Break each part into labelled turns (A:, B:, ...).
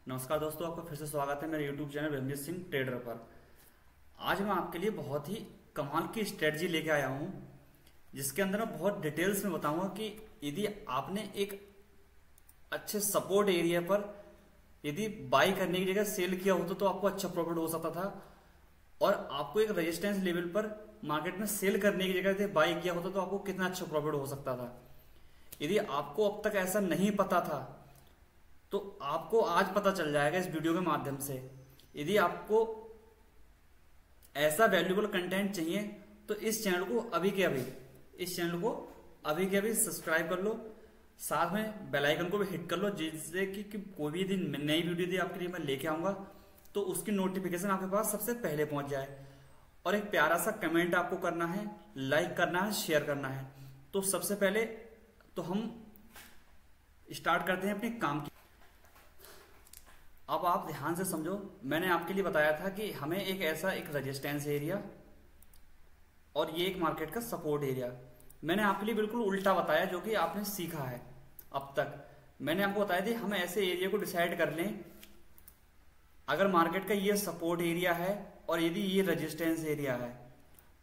A: नमस्कार दोस्तों, आपका फिर से स्वागत है मेरे YouTube channel Brahmjeet Singh trader पर। आज मैं आपके लिए बहुत ही कमाल की स्ट्रेटजी लेके आया हूँ, जिसके अंदर मैं बहुत डिटेल्स में बताऊंगा कि यदि आपने एक अच्छे सपोर्ट एरिया पर यदि बाई करने की जगह सेल किया होता तो आपको अच्छा प्रॉफिट हो सकता था, और आपको एक रेजिस्टेंस लेवल पर मार्केट में सेल करने की जगह यदि बाई किया होता तो आपको कितना अच्छा प्रॉफिट हो सकता था। यदि आपको अब तक ऐसा नहीं पता था तो आपको आज पता चल जाएगा इस वीडियो के माध्यम से। यदि आपको ऐसा वैल्यूएबल कंटेंट चाहिए तो इस चैनल को अभी के अभी सब्सक्राइब कर लो, साथ में बेल आइकन को भी हिट कर लो, जिससे कि कोई भी दिन नई वीडियो यदि आपके लिए मैं लेके आऊंगा तो उसकी नोटिफिकेशन आपके पास सबसे पहले पहुंच जाए। और एक प्यारा सा कमेंट आपको करना है, लाइक करना है, शेयर करना है। तो सबसे पहले तो हम स्टार्ट करते हैं अपने काम की। अब आप ध्यान से समझो, मैंने आपके लिए बताया था कि हमें एक रेजिस्टेंस एरिया और ये एक मार्केट का सपोर्ट एरिया, मैंने आपके लिए बिल्कुल उल्टा बताया जो कि आपने सीखा है अब तक। मैंने आपको बताया था हम ऐसे एरिया को डिसाइड कर लें, अगर मार्केट का ये सपोर्ट एरिया है और यदि ये रेजिस्टेंस एरिया है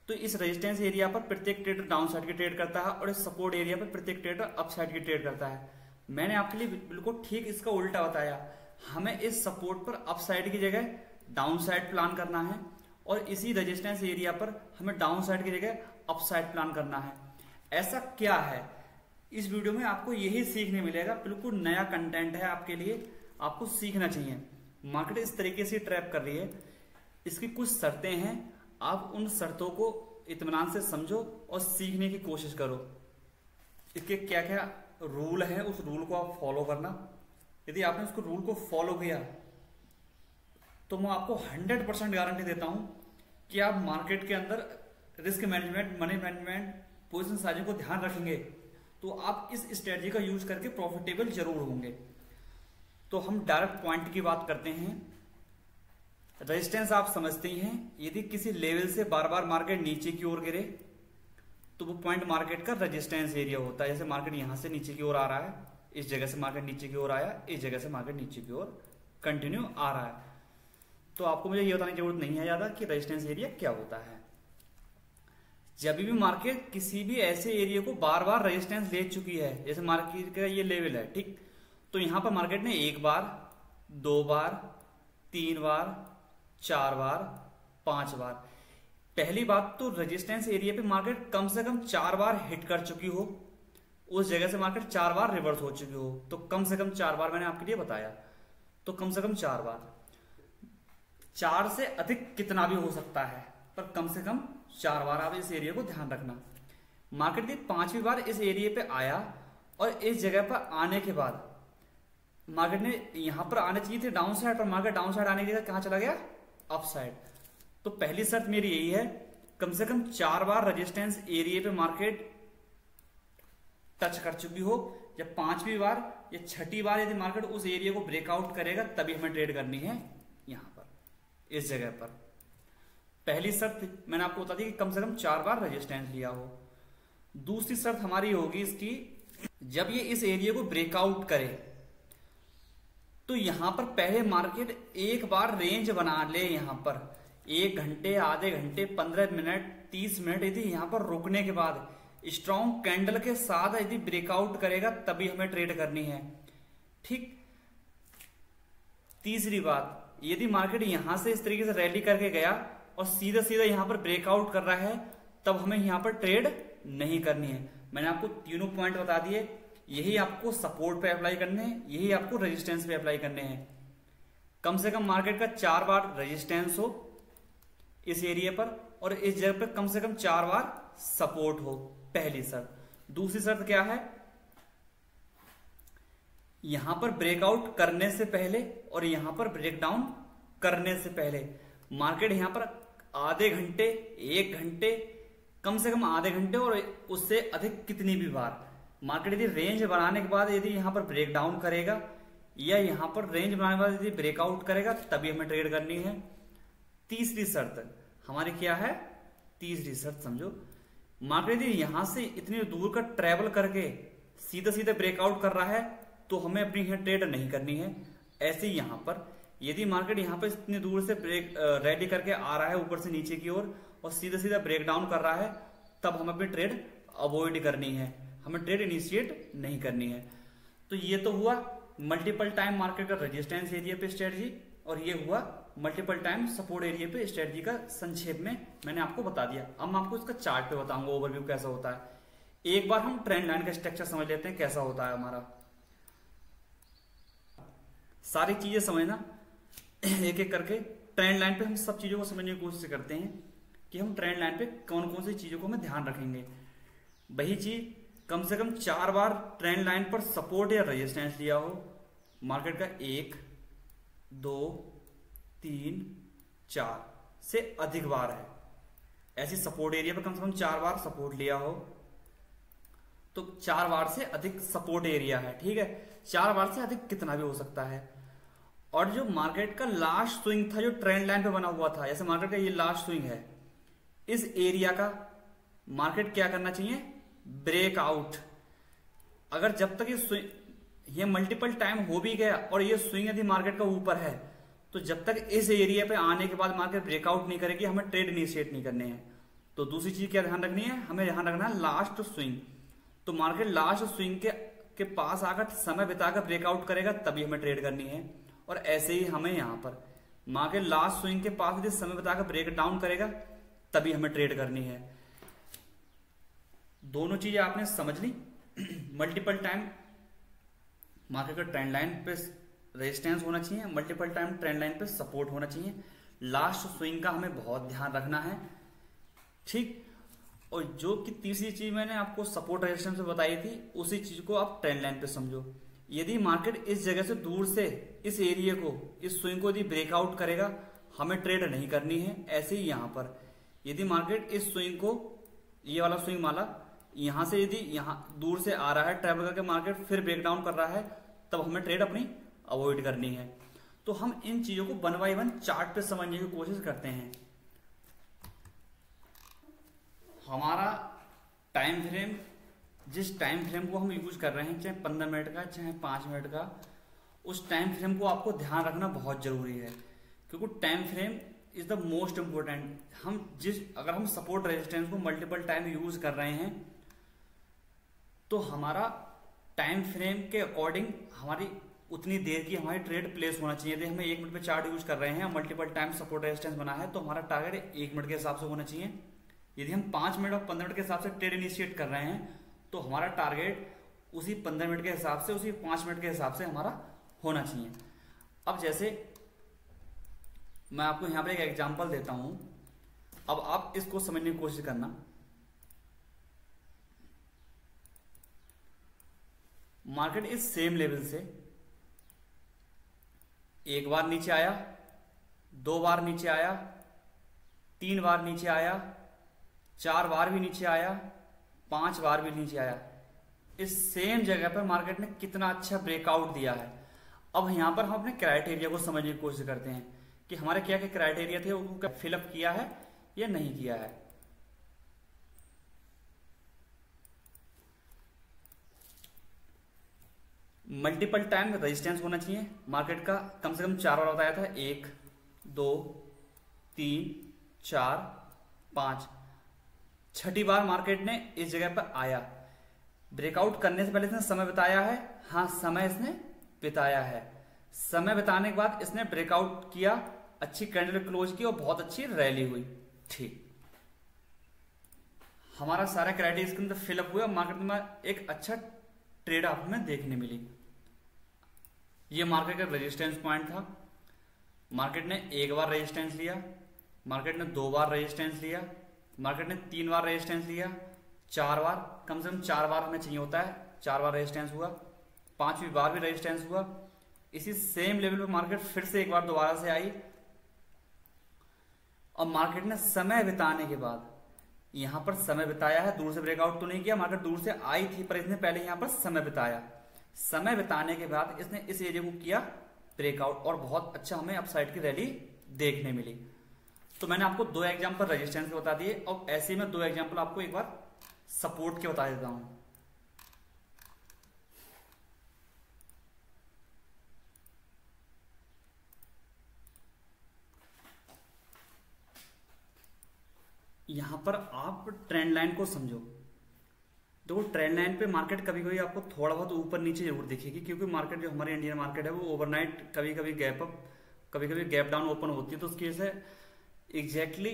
A: तो इस रेजिस्टेंस एरिया पर प्रत्येक ट्रेडर डाउन साइड की ट्रेड करता है और इस सपोर्ट एरिया पर प्रत्येक ट्रेडर अप साइड की ट्रेड करता है। मैंने आपके लिए बिल्कुल ठीक इसका उल्टा बताया, हमें इस सपोर्ट पर अप साइड की जगह डाउन साइड प्लान करना है और इसी रेजिस्टेंस एरिया पर हमें डाउन साइड की जगह अप साइड प्लान करना है। ऐसा क्या है, इस वीडियो में आपको यही सीखने मिलेगा। बिल्कुल नया कंटेंट है आपके लिए, आपको सीखना चाहिए। मार्केट इस तरीके से ट्रैप कर रही है, इसकी कुछ शर्तें हैं, आप उन शर्तों को इत्मीनान से समझो और सीखने की कोशिश करो। इसके क्या क्या रूल है उस रूल को आप फॉलो करना। यदि आपने उसको रूल को फॉलो किया तो मैं आपको 100% गारंटी देता हूं कि आप मार्केट के अंदर risk management, money management, position sizing को ध्यान रखेंगे तो आप इस स्ट्रेटजी का यूज करके प्रॉफिटेबल जरूर होंगे। तो हम डायरेक्ट पॉइंट की बात करते हैं। रेजिस्टेंस आप समझते ही हैं, यदि किसी लेवल से बार बार मार्केट नीचे की ओर गिरे तो वो पॉइंट मार्केट का रेजिस्टेंस एरिया होता है। जैसे मार्केट यहां से नीचे की ओर आ रहा है, इस जगह से मार्केट नीचे की ओर आया, इस जगह से मार्केट नीचे की ओर कंटिन्यू आ रहा है, तो आपको मुझे ये बताने की जरूरत नहीं है ज्यादा कि रेजिस्टेंस एरिया क्या होता है। जब भी मार्केट किसी भी ऐसे एरिया को बार बार रेजिस्टेंस ले चुकी है, जैसे मार्केट का ये लेवल है, ठीक, तो यहां पर मार्केट ने 1 बार, 2 बार, 3 बार, 4 बार, 5 बार, पहली बात तो रेजिस्टेंस एरिया पे मार्केट कम से कम 4 बार हिट कर चुकी हो, उस जगह से मार्केट 4 बार रिवर्स हो चुकी हो, तो कम से कम 4 बार मैंने आपके लिए बताया, तो कम से कम 4 बार। 4 से अधिक कितना भी हो सकता है, पर कम से कम 4 बार आप इस एरिया को ध्यान रखना। मार्केट की 5वीं बार इस एरिया पे आया और इस जगह पर आने के बाद मार्केट ने यहां पर आने चाहिए थे डाउन साइड, पर मार्केट डाउन साइड आने की जगह कहां चला गया, अप साइड। तो पहली शर्त मेरी यही है, कम से कम 4 बार रेजिस्टेंस एरिया पे मार्केट टच कर चुकी हो, या 5वीं बार या 6ठी बार यदि मार्केट उस एरिया को ब्रेकआउट करेगा तभी हमें ट्रेड करनी है यहां पर, इस जगह पर। पहली शर्त मैंने आपको बता दी कि कम से कम 4 बार रेजिस्टेंस लिया हो। दूसरी शर्त हमारी होगी इसकी, जब ये इस एरिया को ब्रेकआउट करे तो यहां पर पहले मार्केट एक बार रेंज बना ले, यहां पर 1 घंटे, आधे घंटे, 15 मिनट, 30 मिनट, यदि यहां पर रुकने के बाद स्ट्रॉन्ग कैंडल के साथ यदि ब्रेकआउट करेगा तभी हमें ट्रेड करनी है, ठीक। तीसरी बात, यदि मार्केट यहां से इस तरीके से रैली करके गया और सीधा सीधा यहां पर ब्रेकआउट कर रहा है तब हमें यहां पर ट्रेड नहीं करनी है। मैंने आपको तीनों पॉइंट बता दिए, यही आपको सपोर्ट पे अप्लाई करने हैं, यही आपको रेजिस्टेंस पे अप्लाई करने हैं। कम से कम मार्केट का 4 बार रेजिस्टेंस हो इस एरिया पर और इस जगह पर कम से कम 4 बार सपोर्ट हो, पहली शर्त। दूसरी शर्त क्या है, यहां पर ब्रेकआउट करने से पहले और यहां पर ब्रेकडाउन करने से पहले मार्केट यहां पर आधे घंटे, 1 घंटे, कम से कम आधे घंटे और उससे अधिक कितनी भी बार मार्केट यदि रेंज बनाने के बाद यदि यहां पर ब्रेकडाउन करेगा या यहां पर रेंज बनाने के बाद यदि ब्रेकआउट करेगा तभी हमें ट्रेड करनी है। तीसरी शर्त हमारी क्या है, तीसरी शर्त समझो, मार्केट यदि यहां से इतनी दूर का ट्रेवल करके सीधा सीधा ब्रेकआउट कर रहा है तो हमें अपनी यहां ट्रेड नहीं करनी है, ऐसे ही यहाँ पर यदि मार्केट यहाँ पर इतनी दूर से ब्रेक रेडी करके आ रहा है ऊपर से नीचे की ओर और सीधा सीधा ब्रेक डाउन कर रहा है, तब हमें अपनी ट्रेड अवॉइड करनी है, हमें ट्रेड इनिशिएट नहीं करनी है। तो ये तो हुआ मल्टीपल टाइम मार्केट का रेजिस्टेंस एरिया पे स्ट्रेटजी, और ये हुआ मल्टीपल टाइम सपोर्ट एरिया पे स्ट्रेटजी का संक्षेप में मैंने आपको बता दिया। अब मैं आपको इसका चार्ट पे बताऊंगा ओवरव्यू कैसा होता है। एक बार हम ट्रेंड लाइन का स्ट्रक्चर समझ लेते हैं कैसा होता है हमारा। सारी चीजें समझना एक एक करके। ट्रेंड लाइन पे हम सब चीजों को समझने की कोशिश करते हैं कि हम ट्रेंड लाइन पे कौन कौन सी चीजों को हमें ध्यान रखेंगे। वही चीज कम से कम 4 बार ट्रेंड लाइन पर सपोर्ट या रेजिस्टेंस लिया हो मार्केट का, 1 2 3 4 से अधिक बार है। ऐसी सपोर्ट एरिया पर कम से कम 4 बार सपोर्ट लिया हो तो 4 बार से अधिक सपोर्ट एरिया है, ठीक है। 4 बार से अधिक कितना भी हो सकता है। और जो मार्केट का लास्ट स्विंग था जो ट्रेंड लाइन पे बना हुआ था, जैसे मार्केट का ये लास्ट स्विंग है, इस एरिया का मार्केट क्या करना चाहिए, ब्रेकआउट। अगर जब तक ये स्विंग ये मल्टीपल टाइम हो भी गया और ये स्विंग यदि मार्केट का ऊपर है, तो जब तक इस एरिया पे आने के बाद मार्केट ब्रेकआउट नहीं करेगी, हमें ट्रेड इनिशिएट नहीं करने हैं। तो दूसरी चीज क्या ध्यान रखनी है, हमें ध्यान रखना है लास्ट स्विंग। तो मार्केट लास्ट स्विंग के पास आकर समय बिताकर ब्रेकआउट करेगा तभी हमें ट्रेड करनी है। और ऐसे ही हमें यहां पर मार्केट लास्ट स्विंग के पास यदि समय बिताकर ब्रेक डाउन करेगा तभी हमें ट्रेड करनी है। दोनों चीजें आपने समझ ली। मल्टीपल टाइम मार्केट का ट्रेंड लाइन पे रेजिस्टेंस होना चाहिए, मल्टीपल टाइम ट्रेंड लाइन पे सपोर्ट होना चाहिए, लास्ट स्विंग का हमें बहुत ध्यान रखना है, ठीक। और जो कि तीसरी चीज मैंने आपको सपोर्ट रेजिस्टेंस पे बताई थी, उसी चीज को आप ट्रेंड लाइन पे समझो। यदि मार्केट इस जगह से दूर से इस एरिया को, इस स्विंग को यदि ब्रेकआउट करेगा, हमें ट्रेड नहीं करनी है। ऐसे ही यहां पर यदि मार्केट इस स्विंग को, ये वाला स्विंग माला यहां से यदि यहां दूर से आ रहा है ट्रेवल करके मार्केट फिर ब्रेकडाउन कर रहा है, तब हमें ट्रेड अपनी अवॉइड करनी है। तो हम इन चीजों को 1 बाय 1 चार्ट पे समझने की कोशिश करते हैं। हमारा टाइम फ्रेम, जिस टाइम फ्रेम को हम यूज कर रहे हैं, चाहे 15 मिनट का चाहे 5 मिनट का, उस टाइम फ्रेम को आपको ध्यान रखना बहुत जरूरी है, क्योंकि time frame is the most important. अगर हम सपोर्ट रेजिस्टेंस को मल्टीपल टाइम यूज कर रहे हैं तो हमारा टाइम फ्रेम के अकॉर्डिंग हमारी उतनी देर की हमारी ट्रेड प्लेस होना चाहिए। यदि हमें 1 मिनट पे चार्ट यूज कर रहे हैं, मल्टीपल टाइम सपोर्ट रेजिस्टेंस बना है, तो हमारा टारगेट 1 मिनट के हिसाब से होना चाहिए। यदि हम 5 मिनट और 15 मिनट के हिसाब से ट्रेड इनिशिएट कर रहे हैं, तो हमारा टारगेट उसी 15 मिनट के हिसाब से, उसी 5 मिनट के हिसाब से हमारा होना चाहिए। अब जैसे मैं आपको यहां पर एक एग्जांपल देता हूं, अब आप इसको समझने की कोशिश करना। मार्केट इस सेम लेवल से 1 बार नीचे आया, 2 बार नीचे आया, 3 बार नीचे आया, 4 बार भी नीचे आया, 5 बार भी नीचे आया। इस सेम जगह पर मार्केट ने कितना अच्छा ब्रेकआउट दिया है। अब यहां पर हम अपने क्राइटेरिया को समझने की कोशिश करते हैं कि हमारे क्या क्या क्राइटेरिया थे, उनको फिलअप किया है या नहीं किया है। मल्टीपल टाइम रेजिस्टेंस होना चाहिए मार्केट का, कम से कम 4 बार बताया था, 1 2 3 4 5। छठी बार मार्केट ने इस जगह पर आया, ब्रेकआउट करने से पहले इसने समय बिताया है, हाँ समय इसने बिताया है। समय बिताने के बाद इसने ब्रेकआउट किया, अच्छी कैंडल क्लोज की और बहुत अच्छी रैली हुई, ठीक। हमारा सारा क्राइटेरिया इसके अंदर फिलअप हुआ, मार्केट में एक अच्छा ट्रेड आप हमें देखने मिली। ये मार्केट का रेजिस्टेंस पॉइंट था। मार्केट ने 1 बार रेजिस्टेंस लिया, मार्केट ने 2 बार रेजिस्टेंस लिया, मार्केट ने 3 बार रेजिस्टेंस लिया, 4 बार, कम से कम 4 बार हमें चाहिए होता है, 4 बार रेजिस्टेंस हुआ, 5वीं बार भी रेजिस्टेंस हुआ। इसी सेम लेवल पे मार्केट फिर से एक बार दोबारा से आई और मार्केट ने समय बिताने के बाद यहां पर समय बिताया है, दूर से ब्रेकआउट तो नहीं किया, मार्केट दूर से आई थी पर इसने पहले यहां पर समय बिताया। समय बिताने के बाद इसने इस एरिया को किया ब्रेकआउट और बहुत अच्छा हमें अपसाइड की रैली देखने मिली। तो मैंने आपको 2 एग्जांपल रेजिस्टेंस के बता दिए और ऐसे ही मैं 2 एग्जांपल आपको एक बार सपोर्ट के बता देता हूं। यहां पर आप ट्रेंड लाइन को समझो। देखो ट्रेंड लाइन पे मार्केट कभी कभी आपको थोड़ा बहुत ऊपर नीचे जरूर दिखेगी, क्योंकि मार्केट जो हमारी इंडियन मार्केट है वो ओवरनाइट कभी कभी गैप अप कभी कभी गैप डाउन ओपन होती है, तो उसकी वजह से exactly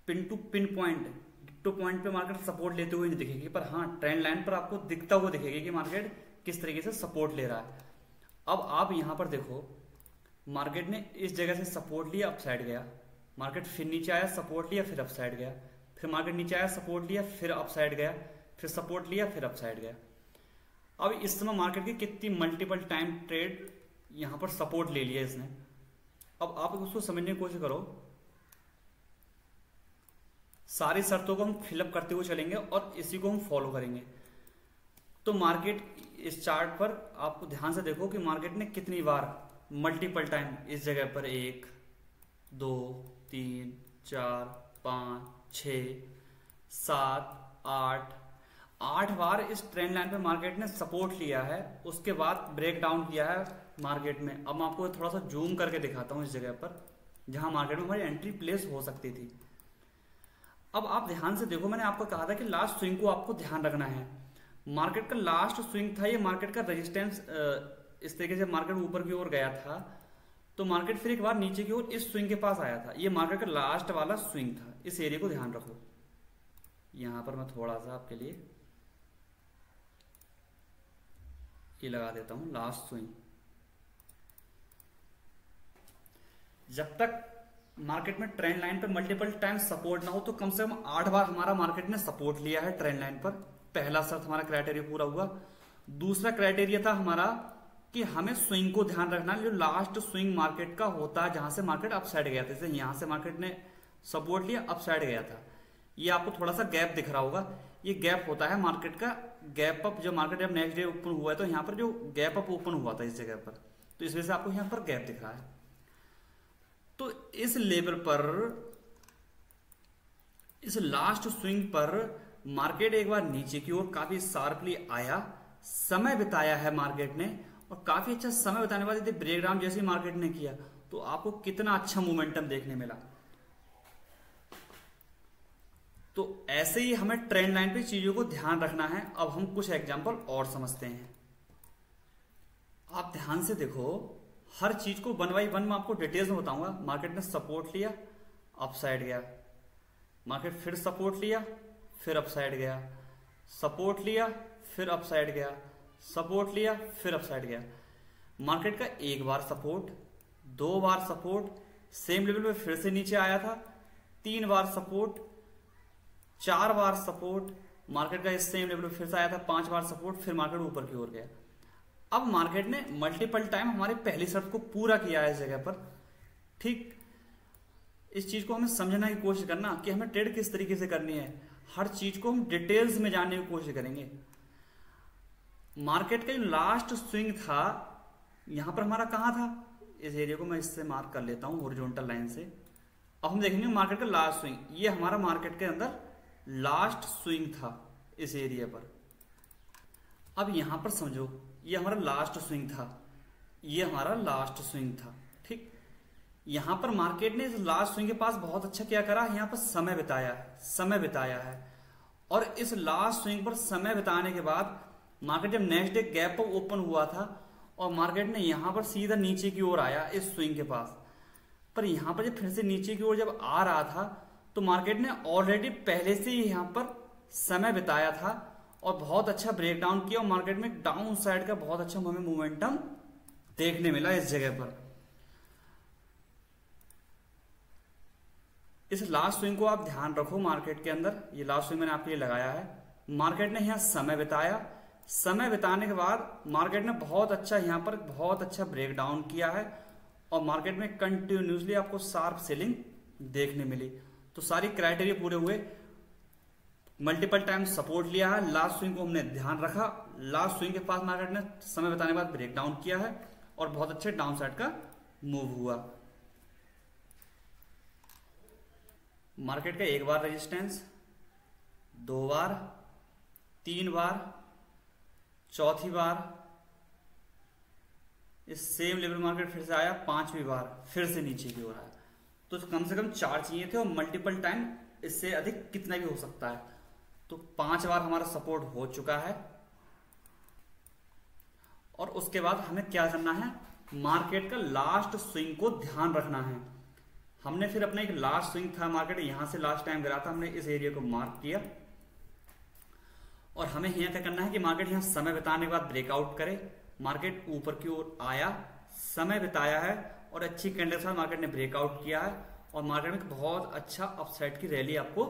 A: pin to pin point to point पे मार्केट सपोर्ट लेते हुए नहीं दिखेगी, पर हाँ ट्रेंड लाइन पर आपको दिखता हुआ दिखेगी कि मार्केट किस तरीके से सपोर्ट ले रहा है। अब आप यहां पर देखो, मार्केट ने इस जगह से सपोर्ट लिया, अपसाइड गया, मार्केट फिर नीचे आया, सपोर्ट लिया, फिर अपसाइड गया, फिर मार्केट नीचे आया, सपोर्ट लिया, फिर अपसाइड गया, फिर सपोर्ट लिया, फिर अपसाइड गया। अब इस समय मार्केट की कितनी मल्टीपल टाइम ट्रेड यहां पर सपोर्ट ले लिया इसने। अब आप उसको समझने की कोशिश करो, सारी शर्तों को हम फिलअप करते हुए चलेंगे और इसी को हम फॉलो करेंगे। तो मार्केट इस चार्ट पर आपको ध्यान से देखो कि मार्केट ने कितनी बार मल्टीपल टाइम इस जगह पर 1 2 3 4 5 6 7 8 बार इस ट्रेंड लाइन पे मार्केट ने सपोर्ट लिया है, उसके बाद ब्रेक डाउन किया है मार्केट में। अब मैं आपको थोड़ा सा जूम करके दिखाता हूं इस जगह पर जहां मार्केट में हमारी एंट्री प्लेस हो सकती थी। अब आप ध्यान से देखो, मैंने आपको कहा था कि लास्ट स्विंग को आपको ध्यान रखना है। मार्केट का लास्ट स्विंग था ये, मार्केट का रेजिस्टेंस इस तरीके से मार्केट ऊपर की ओर गया था, तो मार्केट फिर एक बार नीचे की ओर इस स्विंग के पास आया था। ये मार्केट का लास्ट वाला स्विंग था, इस एरिया को ध्यान रखो। यहां पर मैं थोड़ा सा आपके लिए ये लगा देता हूं लास्ट स्विंग। जब तक मार्केट में ट्रेंड लाइन पर मल्टीपल टाइम सपोर्ट ना हो, तो कम से कम 8 बार हमारा मार्केट ने सपोर्ट लिया है ट्रेंड लाइन पर। पहला शर्त हमारा क्राइटेरिया पूरा हुआ। दूसरा क्राइटेरिया था हमारा कि हमें स्विंग को ध्यान रखना, जो लास्ट स्विंग मार्केट का होता है जहां से मार्केट अपसाइड गया था। जैसे यहां से मार्केट ने सपोर्ट लिया, अपसाइड गया था, ये आपको थोड़ा सा गैप दिख रहा होगा। ये गैप होता है मार्केट का गैप अप। जो मार्केट जब नेक्स्ट डे ओपन हुआ है, तो यहाँ पर जो गैप अप ओपन हुआ था इस जगह पर, तो इस वजह से आपको यहाँ पर गैप दिख रहा है। तो इस लेवल पर, इस लास्ट स्विंग पर मार्केट एक बार नीचे की ओर काफी शार्पली आया, समय बिताया है मार्केट ने, और काफी अच्छा समय बिताने के बाद यदि ब्रेकडाउन जैसे मार्केट ने किया, तो आपको कितना अच्छा मोमेंटम देखने मिला। तो ऐसे ही हमें ट्रेंड लाइन पे चीजों को ध्यान रखना है। अब हम कुछ एग्जांपल और समझते हैं। आप ध्यान से देखो, हर चीज को 1 बाई 1 मैं आपको डिटेल्स में बताऊंगा। मार्केट ने सपोर्ट लिया, अपसाइड गया, मार्केट फिर सपोर्ट लिया, फिर अपसाइड गया, सपोर्ट लिया, फिर अपसाइड गया, सपोर्ट लिया, फिर अपसाइड गया। मार्केट का 1 बार सपोर्ट, 2 बार सपोर्ट, सेम लेवल पे फिर से नीचे आया था, 3 बार सपोर्ट, 4 बार सपोर्ट, मार्केट का इस सेम लेवल पे फिर से आया था, 5 बार सपोर्ट, फिर मार्केट ऊपर की ओर गया। अब मार्केट ने मल्टीपल टाइम हमारी पहली शर्त को पूरा किया है इस जगह पर। ठीक, इस चीज को हमें समझने की कोशिश करना कि हमें ट्रेड किस तरीके से करनी है। हर चीज को हम डिटेल्स में जानने की कोशिश करेंगे। मार्केट का जो लास्ट स्विंग था यहां पर हमारा कहां था, इस एरिया को मैं इससे मार्क कर लेता हूं हॉरिजॉन्टल लाइन से। अब हम देखेंगे मार्केट का लास्ट स्विंग, ये हमारा मार्केट के अंदर लास्ट स्विंग था इस एरिया पर। अब यहां पर समझो, ये हमारा लास्ट स्विंग था, ये हमारा लास्ट स्विंग था। ठीक, यहां पर मार्केट ने इस लास्ट स्विंग के पास बहुत अच्छा क्या करा, यहां पर समय बिताया है। और इस लास्ट स्विंग पर समय बिताने के बाद मार्केट जब next day gap up open हुआ था, और मार्केट ने यहां पर सीधा नीचे की ओर आया इस स्विंग के पास। पर यहां पर जब फिर से नीचे की ओर जब आ रहा था, तो मार्केट ने ऑलरेडी पहले से ही यहां पर समय बिताया था और बहुत अच्छा ब्रेकडाउन किया, और मार्केट में डाउन साइड का बहुत अच्छा हमें मोमेंटम देखने मिला इस जगह पर। इस लास्ट स्विंग को आप ध्यान रखो मार्केट के अंदर। ये लास्ट स्विंग मैंने आपके लिए लगाया है। मार्केट ने यहां समय बिताया, समय बिताने के बाद मार्केट ने बहुत अच्छा यहां पर बहुत अच्छा ब्रेकडाउन किया है, और मार्केट में कंटिन्यूसली आपको शार्प सेलिंग देखने मिली। तो सारी क्राइटेरिया पूरे हुए। मल्टीपल टाइम सपोर्ट लिया है, लास्ट स्विंग को हमने ध्यान रखा, लास्ट स्विंग के पास मार्केट ने समय बताने के बाद ब्रेकडाउन किया है, और बहुत अच्छे डाउन साइड का मूव हुआ। मार्केट का 1 बार रेजिस्टेंस, 2 बार, 3 बार, चौथी बार इस सेम लेवल मार्केट फिर से आया, 5वीं बार फिर से नीचे की ओर आया। तो कम से कम 4 चाहिए थे, और मल्टीपल टाइम इससे अधिक कितना भी हो सकता है। तो 5 बार हमारा सपोर्ट हो चुका है और उसके बाद हमें क्या करना है, मार्केट का लास्ट स्विंग को ध्यान रखना है। हमने फिर अपना एक लास्ट स्विंग था, मार्केट यहां से लास्ट टाइम गिरा था, हमने इस एरिया को मार्क किया और हमें यहाँ क्या करना है कि मार्केट यहाँ समय बिताने के बाद ब्रेकआउट करे, मार्केट ऊपर की ओर आया, समय बिताया है और अच्छी कैंडल के साथ मार्केट ने ब्रेकआउट किया है और मार्केट में बहुत अच्छा अपसाइड की रैली आपको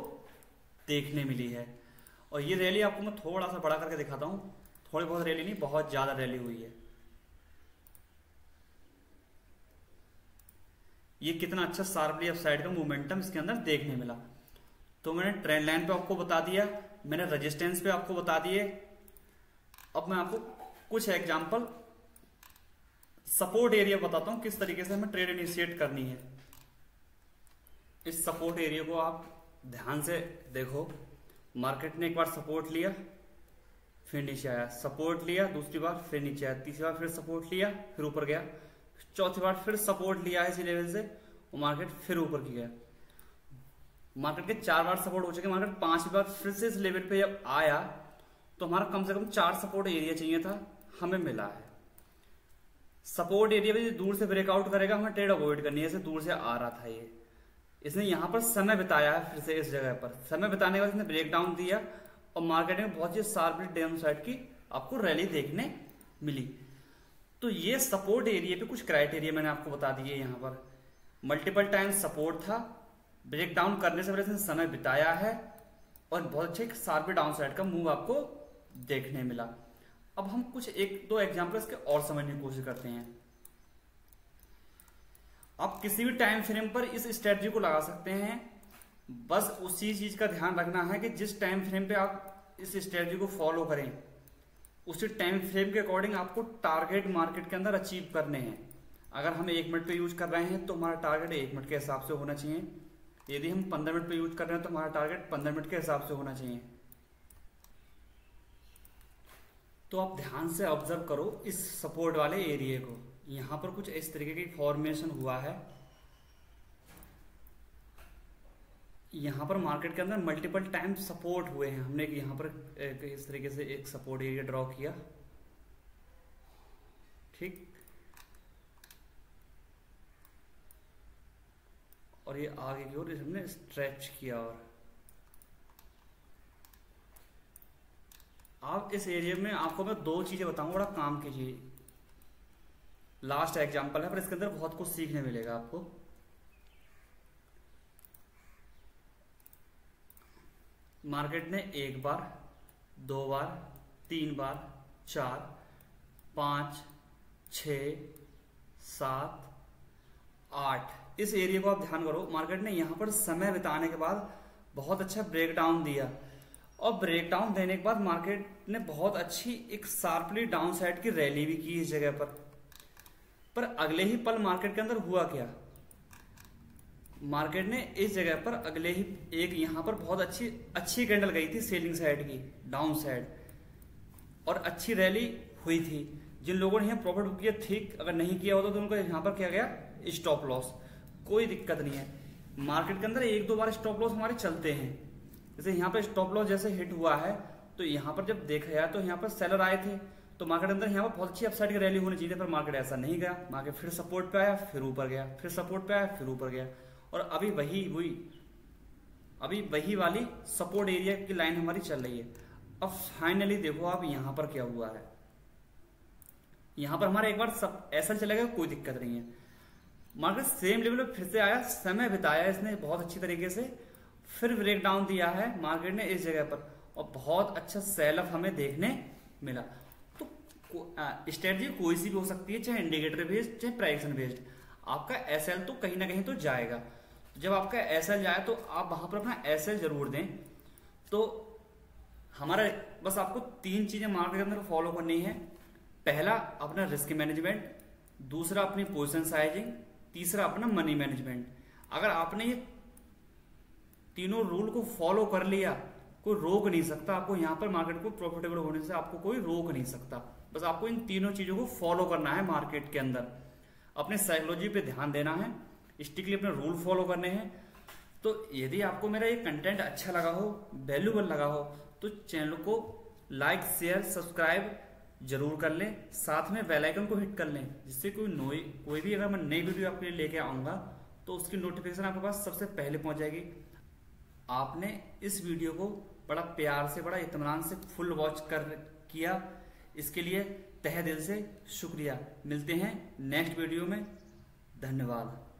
A: देखने मिली है। और ये रैली आपको मैं थोड़ा सा बड़ा करके दिखाता हूं, थोड़ी बहुत रैली नहीं, बहुत ज्यादा रैली हुई है। ये कितना अच्छा शार्पली अपसाइड का मोमेंटम इसके अंदर देखने मिला। तो मैंने ट्रेंड लाइन पे आपको बता दिया, मैंने रेजिस्टेंस पे आपको बता दिए। अब मैं आपको कुछ एग्जांपल सपोर्ट एरिया बताता हूं किस तरीके से हमें ट्रेड इनिशिएट करनी है। इस सपोर्ट एरिया को आप ध्यान से देखो, मार्केट ने एक बार सपोर्ट लिया फिर नीचे आया, सपोर्ट लिया दूसरी बार फिर नीचे आया, तीसरी बार फिर सपोर्ट लिया फिर ऊपर गया, चौथी बार फिर सपोर्ट लिया है इसी लेवल से और मार्केट फिर ऊपर की गया। मार्केट के 4 बार सपोर्ट हो चुके, मार्केट 5वीं बार फिर से इस लेवल पे जब आया तो हमारा कम से कम 4 सपोर्ट एरिया चाहिए था, हमें मिला है। सपोर्ट एरिया पे दूर से ब्रेकआउट करेगा, हमें ट्रेड अवॉइड करनी है, ऐसे दूर से आ रहा था ये। इसने यहां पर समय बिताया है, फिर से इस जगह पर समय बिताने के बाद इसने ब्रेक डाउन दिया और मार्केट में बहुत ही शार्पली डाउन साइड की आपको रैली देखने मिली। तो ये सपोर्ट एरिया पे कुछ क्राइटेरिया मैंने आपको बता दिए। यहाँ पर मल्टीपल टाइम सपोर्ट था, ब्रेक डाउन करने से पहले इसने समय बिताया है और बहुत अच्छे शार्पली डाउन साइड का मूव आपको देखने मिला। अब हम कुछ 1-2 एग्जाम्पल इसके और समझने की कोशिश करते हैं। आप किसी भी टाइम फ्रेम पर इस स्ट्रेटजी को लगा सकते हैं, बस उसी चीज का ध्यान रखना है कि जिस टाइम फ्रेम पे आप इस स्ट्रेटजी को फॉलो करें उसी टाइम फ्रेम के अकॉर्डिंग आपको टारगेट मार्केट के अंदर अचीव करने हैं। अगर हम 1 मिनट पे यूज कर रहे हैं तो हमारा टारगेट 1 मिनट के हिसाब से होना चाहिए। यदि हम 15 मिनट पे यूज कर रहे हैं तो हमारा टारगेट 15 मिनट के हिसाब से होना चाहिए। तो आप ध्यान से ऑब्जर्व करो इस सपोर्ट वाले एरिया को। यहां पर कुछ इस तरीके की फॉर्मेशन हुआ है, यहां पर मार्केट के अंदर मल्टीपल टाइम सपोर्ट हुए हैं। हमने यहां पर इस तरीके से एक सपोर्ट एरिया ड्रॉ किया, ठीक, और ये आगे की ओर हमने स्ट्रेच किया। और आप इस एरिया में आपको मैं 2 चीजें बताऊंगा, बड़ा काम कीजिए। लास्ट एग्जांपल है पर इसके अंदर बहुत कुछ सीखने मिलेगा आपको। मार्केट ने 1 बार, 2 बार, 3 बार, 4, 5, 6, 7, 8 इस एरिया को आप ध्यान करो। मार्केट ने यहां पर समय बिताने के बाद बहुत अच्छा ब्रेकडाउन दिया और ब्रेकडाउन देने के बाद मार्केट ने बहुत अच्छी एक शार्पली डाउन साइड की रैली भी की इस जगह पर अगले ही पल मार्केट के अंदर हुआ क्या, मार्केट ने इस जगह पर अगले ही एक यहां पर बहुत अच्छी कैंडल गई थी सेलिंग साइड की डाउन साइड और अच्छी रैली हुई थी। जिन लोगों ने यहाँ प्रॉफिट बुक किया ठीक, अगर नहीं किया होता तो उनको यहाँ पर क्या गया स्टॉप लॉस, कोई दिक्कत नहीं है। मार्केट के अंदर 1-2 बार स्टॉप लॉस हमारे चलते हैं। जैसे यहाँ पे स्टॉप लॉस जैसे हिट हुआ है तो यहाँ पर जब देखा जाए तो यहाँ पर सेलर आए थे तो मार्केट अंदर यहाँ पर बहुत अच्छी अपसाइड की रैली होनी चाहिए, पर मार्केट ऐसा नहीं गया। मार्केट फिर सपोर्ट पे आया, फिर ऊपर गया, फिर सपोर्ट पे आया, फिर ऊपर गया और अभी वही वाली सपोर्ट एरिया की लाइन हमारी चल रही है। अब फाइनली देखो आप यहाँ पर क्या हुआ है, यहाँ पर हमारा एक बार सब ऐसा चलेगा, कोई दिक्कत नहीं है। मार्केट सेम लेवल पे फिर से आया, समय बिताया इसने बहुत अच्छी तरीके से, फिर ब्रेक डाउन दिया है मार्केट ने इस जगह पर और बहुत अच्छा सेल ऑफ हमें देखने मिला। तो स्ट्रेटजी कोई सी भी हो सकती है, चाहे इंडिकेटर बेस्ड चाहे प्राइक्शन बेस्ड। आपका एसएल तो कहीं ना कहीं तो जाएगा। जब आपका एसएल जाए तो आप वहां पर अपना एसएल जरूर दें। तो हमारा बस आपको 3 चीजें मार्केट के अंदर फॉलो करनी है। पहला अपना रिस्क मैनेजमेंट, दूसरा अपनी पोजीशन साइजिंग, तीसरा अपना मनी मैनेजमेंट। अगर आपने ये तीनों रूल को फॉलो कर लिया, कोई रोक नहीं सकता आपको यहाँ पर मार्केट को प्रॉफिटेबल होने से, आपको कोई रोक नहीं सकता। बस आपको इन तीनों चीजों को फॉलो करना है मार्केट के अंदर। अपने साइकोलॉजी पे ध्यान देना है, स्ट्रिक्टली अपने रूल फॉलो करने हैं, तो यदि आपको मेरा ये कंटेंट अच्छा लगा हो, वैल्यूबल लगा हो, तो चैनल को लाइक शेयर सब्सक्राइब जरूर कर लें, साथ में बेल आइकन को हिट कर लें, जिससे कोई भी अगर मैं नई वीडियो आपके लिए लेके आऊंगा तो उसकी नोटिफिकेशन आपके पास सबसे पहले पहुंच जाएगी। आपने इस वीडियो को बड़ा प्यार से, बड़ा इत्मीनान से फुल वॉच कर किया, इसके लिए तहे दिल से शुक्रिया। मिलते हैं नेक्स्ट वीडियो में। धन्यवाद।